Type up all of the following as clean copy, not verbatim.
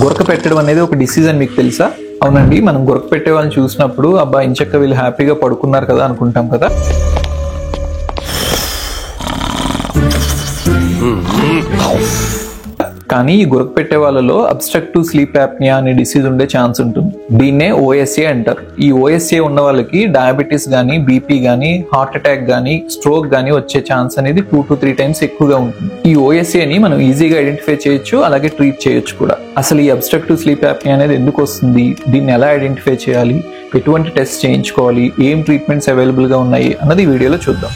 గురక పెట్టడం అనేది ఒక డిసీజ్ అని మీకు తెలుసా? అవునండి, మనం గురక పెట్టే వాళ్ళని చూసినప్పుడు అబ్బా ఇంచక్క వీళ్ళు హ్యాపీగా పడుకున్నారు కదా అనుకుంటాం కదా. కానీ ఈ గురక పెట్టే వాళ్ళలో అబ్స్ట్రక్టివ్ స్లీప్ యాప్నియా అనే డిసీజ్ ఉండే ఛాన్స్ ఉంటుంది. దీన్నే ఓఎస్ఏ అంటారు. ఈ ఓఎస్ఏ ఉన్న వాళ్ళకి డయాబెటీస్ గానీ, బీపీ గానీ, హార్ట్ అటాక్ గానీ, స్ట్రోక్ గానీ వచ్చే ఛాన్స్ అనేది 2 to 3 times ఎక్కువగా ఉంటుంది. ఈ ఓఎస్ఏని మనం ఈజీగా ఐడెంటిఫై చేయొచ్చు, అలాగే ట్రీట్ చేయొచ్చు కూడా. అసలు ఈ అబ్స్ట్రక్టివ్ స్లీప్ యాప్నియా అనేది ఎందుకు వస్తుంది, దీన్ని ఎలా ఐడెంటిఫై చేయాలి, ఎటువంటి టెస్ట్ చేయించుకోవాలి, ఏం ట్రీట్మెంట్స్ అవైలబుల్ గా ఉన్నాయి అన్నది ఈ వీడియోలో చూద్దాం.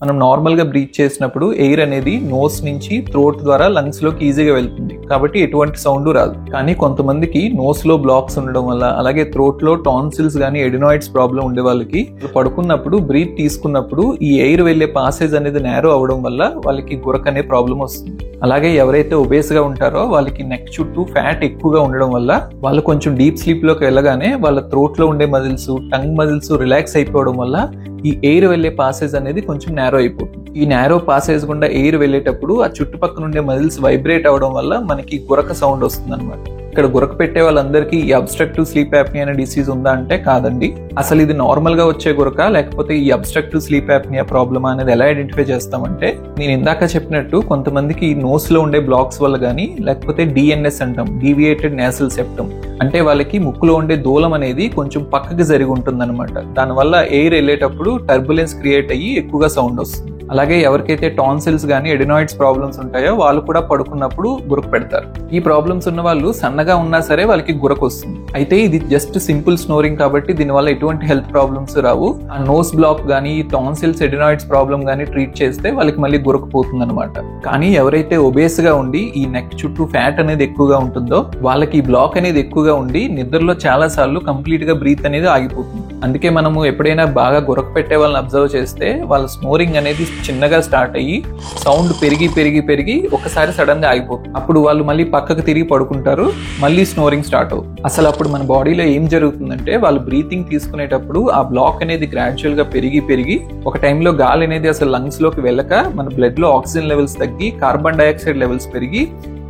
మనం నార్మల్ గా బ్రీత్ చేసినప్పుడు ఎయిర్ అనేది నోస్ నుంచి థ్రోట్ ద్వారా లంగ్స్ లోకి ఈజీగా వెళ్తుంది, కాబట్టి ఎటువంటి సౌండ్ రాదు. కానీ కొంతమందికి నోస్ లో బ్లాక్స్ ఉండడం వల్ల, అలాగే థ్రోట్ లో టాన్సిల్స్ గానీ ఎడినాయిడ్స్ ప్రాబ్లం ఉండే వాళ్ళకి పడుకున్నప్పుడు బ్రీత్ తీసుకున్నప్పుడు ఈ ఎయిర్ వెళ్లే పాసేజ్ అనేది నేరో అవడం వల్ల వాళ్ళకి గురక అనే ప్రాబ్లం వస్తుంది. అలాగే ఎవరైతే ఒబేస్ గా ఉంటారో వాళ్ళకి నెక్ చుట్టూ ఫ్యాట్ ఎక్కువగా ఉండడం వల్ల వాళ్ళు కొంచెం డీప్ స్లీప్ లోకి వెళ్ళగానే వాళ్ళ థ్రోట్ లో ఉండే మజిల్స్, టంగ్ మజిల్స్ రిలాక్స్ అయిపోవడం వల్ల ఈ ఎయిర్ వెళ్లే పాసేజ్ అనేది కొంచెం నేరో అయిపోతుంది. ఈ నేరో పాసేజ్ గుండా ఎయిర్ వెళ్ళేటప్పుడు ఆ చుట్టుపక్కల ఉండే మజిల్స్ వైబ్రేట్ అవడం వల్ల మనకి గురక సౌండ్ వస్తుంది అనమాట. ఇక్కడ గురక పెట్టే వాళ్ళందరికీ ఈ అబ్స్ట్రక్టివ్ స్లీప్ యాప్నియా అనే డిసీజ్ ఉందా అంటే కాదండి. అసలు ఇది నార్మల్ గా వచ్చే గురక, లేకపోతే ఈ అబ్స్ట్రక్టివ్ స్లీప్ యాప్నియా ప్రాబ్లమ్ అనేది ఎలా ఐడెంటిఫై చేస్తామంటే, నేను ఇందాక చెప్పినట్టు కొంతమందికి ఈ నోస్ లో ఉండే బ్లాక్స్ వల్ల గానీ, లేకపోతే డిఎన్ఎస్ అంటాం, డీవియేటెడ్ నేసల్ సెప్టమ్, అంటే వాళ్ళకి ముక్కులో ఉండే దూలం అనేది కొంచెం పక్కకి జరిగి ఉంటుంది అనమాట. దానివల్ల ఎయిర్ వెళ్ళేటప్పుడు టర్బులెన్స్ క్రియేట్ అయ్యి ఎక్కువగా సౌండ్ వస్తుంది. అలాగే ఎవరికైతే టాన్సిల్స్ గానీ ఎడినాయిడ్స్ ప్రాబ్లమ్స్ ఉంటాయో వాళ్ళు కూడా పడుకున్నప్పుడు గురక పెడతారు. ఈ ప్రాబ్లమ్స్ ఉన్న వాళ్ళు సన్నగా ఉన్నా సరే వాళ్ళకి గురక వస్తుంది. అయితే ఇది జస్ట్ సింపుల్ స్నోరింగ్ కాబట్టి దీనివల్ల ఎటువంటి హెల్త్ ప్రాబ్లమ్స్ రావు. ఆ నోస్ బ్లాక్ గానీ, టాన్సిల్స్ ఎడినాయిడ్స్ ప్రాబ్లమ్ గానీ ట్రీట్ చేస్తే వాళ్ళకి మళ్ళీ గురక పోతుంది అనమాట. కానీ ఎవరైతే ఒబేస్ గా ఉండి ఈ నెక్ చుట్టూ ఫ్యాట్ అనేది ఎక్కువగా ఉంటుందో వాళ్ళకి ఈ బ్లాక్ అనేది ఎక్కువగా ఉండి నిద్రలో చాలా సార్లు కంప్లీట్ గా బ్రీత్ అనేది ఆగిపోతుంది. అందుకే మనము ఎప్పుడైనా బాగా గురక పెట్టే వాళ్ళని అబ్జర్వ్ చేస్తే వాళ్ళ స్నోరింగ్ అనేది చిన్నగా స్టార్ట్ అయ్యి సౌండ్ పెరిగి పెరిగి పెరిగి ఒకసారి సడన్ గా ఆగిపోతుంది. అప్పుడు వాళ్ళు మళ్ళీ పక్కకు తిరిగి పడుకుంటారు, మళ్ళీ స్నోరింగ్ స్టార్ట్ అవుతుంది. అసలు అప్పుడు మన బాడీలో ఏం జరుగుతుందంటే, వాళ్ళు బ్రీతింగ్ తీసుకునేటప్పుడు ఆ బ్లాక్ అనేది గ్రాడ్యువల్ గా పెరిగి పెరిగి ఒక టైంలో గాలి అనేది అసలు లంగ్స్ లోకి వెళ్ళక మన బ్లడ్ లో ఆక్సిజన్ లెవెల్స్ తగ్గి కార్బన్ డైఆక్సైడ్ లెవెల్స్ పెరిగి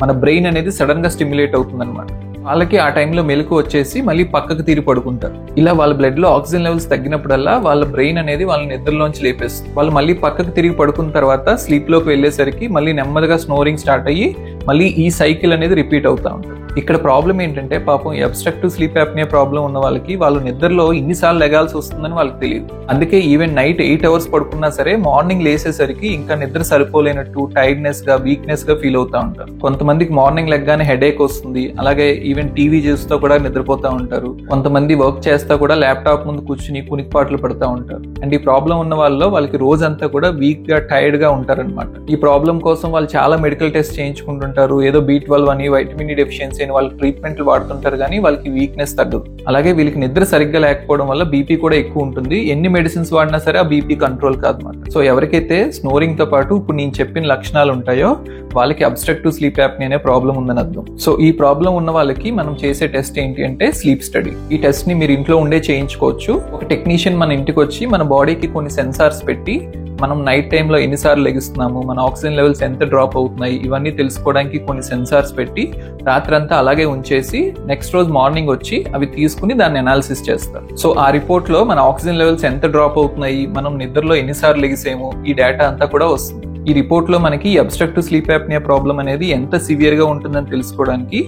మన బ్రెయిన్ అనేది సడన్ గా స్టిమ్యులేట్ అవుతుంది అనమాట. వాళ్ళకి ఆ టైంలో మెలకు వచ్చేసి మళ్ళీ పక్కకు తిరిగి పడుకుంటారు. ఇలా వాళ్ళ బ్లడ్ లో ఆక్సిజన్ లెవెల్స్ తగ్గినప్పుడల్లా వాళ్ళ బ్రెయిన్ అనేది వాళ్ళని నిద్రలోంచి లేపేస్తుంది. వాళ్ళు మళ్ళీ పక్కకు తిరిగి పడుకున్న తర్వాత స్లీప్ లోకి వెళ్ళేసరికి మళ్ళీ నెమ్మదిగా స్నోరింగ్ స్టార్ట్ అయ్యి మళ్ళీ ఈ సైకిల్ అనేది రిపీట్ అవుతా ఉంటుంది. ఇక్కడ ప్రాబ్లం ఏంటంటే, పాపం ఈ అబ్స్ట్రక్టివ్ స్లీప్ యాప్నియా ప్రాబ్లం ఉన్న వాళ్ళకి వాళ్ళు నిద్రలో ఇన్నిసార్లు లెగాల్సి వస్తుందని వాళ్ళకి తెలియదు. అందుకే ఈవెన్ నైట్ 8 hours పడుకున్నా సరే మార్నింగ్ లేసేసరికి ఇంకా నిద్ర సరిపోలేనట్టు టైర్డ్నెస్ గా, వీక్నెస్ గా ఫీల్ అవుతా ఉంటారు. కొంతమందికి మార్నింగ్ లెగ్గానే హెడేక్ వస్తుంది. అలాగే ఈవెన్ టీవీ చూస్తూ కూడా నిద్రపోతా ఉంటారు. కొంతమంది వర్క్ చేస్తా కూడా ల్యాప్టాప్ ముందు కూర్చుని కునికిపాట్లు పడతా ఉంటారు. అండ్ ఈ ప్రాబ్లం ఉన్న వాళ్ళకి రోజంతా కూడా వీక్ గా, టైర్డ్ గా ఉంటారు అనమాట. ఈ ప్రాబ్లం కోసం వాళ్ళు చాలా మెడికల్ టెస్ట్ చేయించుకుంటుంటారు. ఏదో B12 అని, వైటమిన్ డి డెఫిషియన్సీ అని వాళ్ళు ట్రీట్మెంట్లు వాడుతుంటారు, కానీ వాళ్ళకి వీక్నెస్ తగ్గదు. అలాగే వీళ్ళకి నిద్ర సరిగ్గా లేకపోవడం వల్ల బీపీ కూడా ఎక్కువ ఉంటుంది. ఎన్ని మెడిసిన్స్ వాడినా సరే ఆ బీపీ కంట్రోల్ కాదన్నమాట. సో ఎవరికైతే స్నోరింగ్ తో పాటు ఇప్పుడు నేను చెప్పిన లక్షణాలు ఉంటాయో వాళ్ళకి అబ్స్ట్రక్టివ్ స్లీప్ యాప్నియా అనే ప్రాబ్లం ఉందని అర్థం. సో ఈ ప్రాబ్లం ఉన్న వాళ్ళకి మనం చేసే టెస్ట్ ఏంటి అంటే స్లీప్ స్టడీ. ఈ టెస్ట్ ని మీరు ఇంట్లో ఉండే చేయించుకోవచ్చు. ఒక టెక్నీషియన్ మన ఇంటికి వచ్చి మన బాడీకి కొన్ని సెన్సార్స్ పెట్టి మనం నైట్ టైంలో ఎన్నిసార్లు లెగిస్తున్నాము, మన ఆక్సిజన్ లెవెల్స్ ఎంత డ్రాప్ అవుతున్నాయి, ఇవన్నీ తెలుసుకోవడానికి కొన్ని సెన్సార్స్ పెట్టి రాత్రంతా అలాగే ఉంచేసి నెక్స్ట్ రోజు మార్నింగ్ వచ్చి అవి తీసుకుని దాన్ని అనాలిసిస్ చేస్తారు. సో ఆ రిపోర్ట్ లో మన ఆక్సిజన్ లెవెల్స్ ఎంత డ్రాప్ అవుతున్నాయి, మనం నిద్రలో ఎన్నిసార్లు లెగిసాము, ఈ డేటా అంతా కూడా వస్తుంది. ఈ రిపోర్ట్ లో మనకి అబ్స్ట్రక్టివ్ స్లీప్ యాప్నియా ప్రాబ్లం అనేది ఎంత సివియర్ గా ఉంటుందని తెలుసుకోవడానికి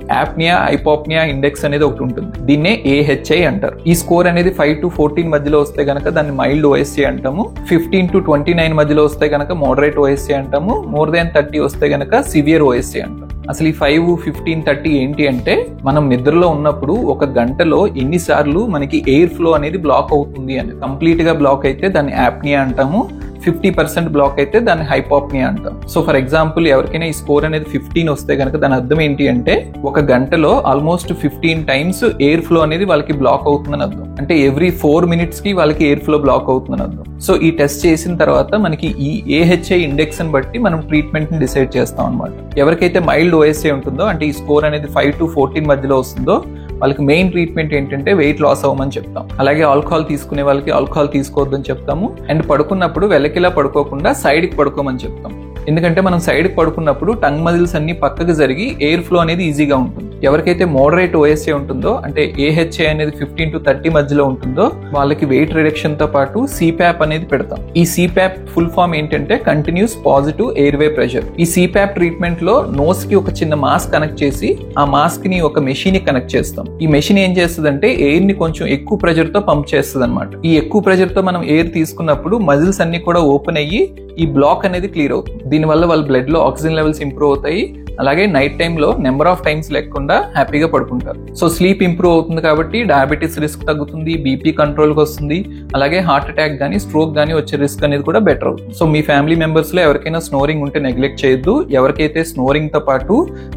యాప్నియా హైపోప్నియా ఇండెక్స్ అనేది ఒకటి ఉంటుంది. దీన్నే AHI అంటారు. ఈ స్కోర్ అనేది 5 to 14 మధ్యలో వస్తే గనక దాన్ని మైల్డ్ OSA అంటాము. 15 to 29 మధ్యలో వస్తే గనక మోడరేట్ OSA అంటాము. మోర్ దాన్ 30 వస్తే గనక సివియర్ OSA అంటాం. అసలు ఈ 5, 15, 30 ఏంటి అంటే, మనం నిద్రలో ఉన్నప్పుడు ఒక గంటలో ఎన్నిసార్లు మనకి ఎయిర్ ఫ్లో అనేది బ్లాక్ అవుతుంది అని. కంప్లీట్ గా బ్లాక్ అయితే దాన్ని యాప్నియా అంటాము. 50% బ్లాక్ అయితే దాన్ని హైపోప్నియా అంటాం. సో ఫర్ ఎగ్జాంపుల్ ఎవరికైనా ఈ స్కోర్ అనేది 15 వస్తే కనుక దాని అర్థం ఏంటి అంటే, ఒక గంటలో ఆల్మోస్ట్ 15 times ఎయిర్ ఫ్లో అనేది వాళ్ళకి బ్లాక్ అవుతుందని అర్థం. అంటే ఎవ్రీ 4 minutes కి వాళ్ళకి ఎయిర్ ఫ్లో బ్లాక్ అవుతుందని అర్థం. సో ఈ టెస్ట్ చేసిన తర్వాత మనకి ఈ AHI ఇండెక్స్ ని బట్టి మనం ట్రీట్మెంట్ ని డిసైడ్ చేస్తాం అనమాట. ఎవరికైతే మైల్డ్ OSA ఉంటుందో, అంటే ఈ స్కోర్ అనేది 5 to 14 మధ్యలో వస్తుందో వాళ్ళకి మెయిన్ ట్రీట్మెంట్ ఏంటంటే వెయిట్ లాస్ అవ్వమని చెప్తాం. అలాగే ఆల్కహాల్ తీసుకునే వాళ్ళకి ఆల్కహాల్ తీసుకోవద్దని చెప్తాము. అండ్ పడుకున్నప్పుడు వెల్లకిలా పడుకోకుండా సైడ్కి పడుకోమని చెప్తాం. ఎందుకంటే మనం సైడ్కి పడుకున్నప్పుడు టంగ్ మజిల్స్ అన్ని పక్కకు జరిగి ఎయిర్ ఫ్లో అనేది ఈజీగా ఉంటుంది. ఎవరికైతే మోడరేట్ ఓఎస్ఏ ఉంటుందో, అంటే ఏహెచ్ఏ అనేది 15 to 30 మధ్యలో ఉంటుందో, వాళ్ళకి వెయిట్ రిడక్షన్ తో పాటు సిప్యాప్ అనేది పెడతాం. ఈ సిప్యాప్ ఫుల్ ఫామ్ ఏంటంటే కంటిన్యూస్ పాజిటివ్ ఎయిర్వే ప్రెషర్. ఈ సిప్యాప్ ట్రీట్మెంట్ లో నోస్ కి ఒక చిన్న మాస్క్ కనెక్ట్ చేసి ఆ మాస్క్ ని ఒక మెషిన్ ని కనెక్ట్ చేస్తాం. ఈ మెషిన్ ఏం చేస్తుందంటే ఎయిర్ ని కొంచెం ఎక్కువ ప్రెషర్ తో పంప్ చేస్తుంది అనమాట. ఈ ఎక్కువ ప్రెషర్ తో మనం ఎయిర్ తీసుకున్నప్పుడు మజిల్స్ అన్ని కూడా ఓపెన్ అయ్యి ఈ బ్లాక్ అనేది క్లియర్ అవుతుంది. దీనివల్ల వాళ్ళ బ్లడ్ లో ఆక్సిజన్ లెవెల్స్ ఇంప్రూవ్ అవుతాయి. అలాగే నైట్ టైంలో నెంబర్ ఆఫ్ టైమ్స్ లేకుండా హ్యాపీగా పడుకుంటారు. సో స్లీప్ ఇంప్రూవ్ అవుతుంది కాబట్టి డయాబెటీస్ రిస్క్ తగ్గుతుంది, బీపీ కంట్రోల్కి వస్తుంది, అలాగే హార్ట్ అటాక్ కానీ స్ట్రోక్ కానీ వచ్చే రిస్క్ అనేది కూడా బెటర్ అవుతుంది. సో మీ ఫ్యామిలీ మెంబర్స్ లో ఎవరికైనా స్నోరింగ్ ఉంటే నెగ్లెక్ట్ చేయొద్దు. ఎవరికైతే స్నోరింగ్ తో పాటు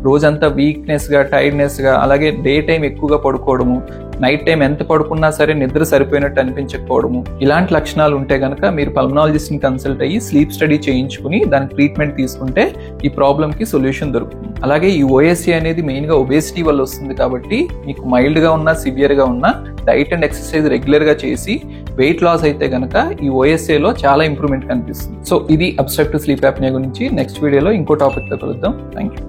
రోజంతా వీక్నెస్ గా, టైర్డ్నెస్ గా, అలాగే డే టైం ఎక్కువగా పడుకోవడము, నైట్ టైం ఎంత పడుకున్నా సరే నిద్ర సరిపోయినట్టు అనిపించకపోవడము, ఇలాంటి లక్షణాలు ఉంటే గనక మీరు పల్మనాలజిస్ట్ ని కన్సల్ట్ అయ్యి స్లీప్ స్టడీ చేయించుకుని దానికి ట్రీట్మెంట్ తీసుకుంటే ఈ ప్రాబ్లమ్ కి సొల్యూషన్ దొరుకుతుంది. అలాగే ఈ ఓఎస్ఏ అనేది మెయిన్ గా ఒబేసిటీ వల్ల వస్తుంది కాబట్టి మీకు మైల్డ్ గా ఉన్నా సివియర్ గా ఉన్నా డైట్ అండ్ ఎక్సర్సైజ్ రెగ్యులర్ గా చేసి వెయిట్ లాస్ అయితే గనక ఈ ఓఎస్ఏ లో చాలా ఇంప్రూవ్మెంట్ కనిపిస్తుంది. సో ఇది అబ్స్ట్రక్టివ్ స్లీప్ యాప్నియా గురించి. నెక్స్ట్ వీడియోలో ఇంకో టాపిక్ తో కలుద్దాం. Thank you.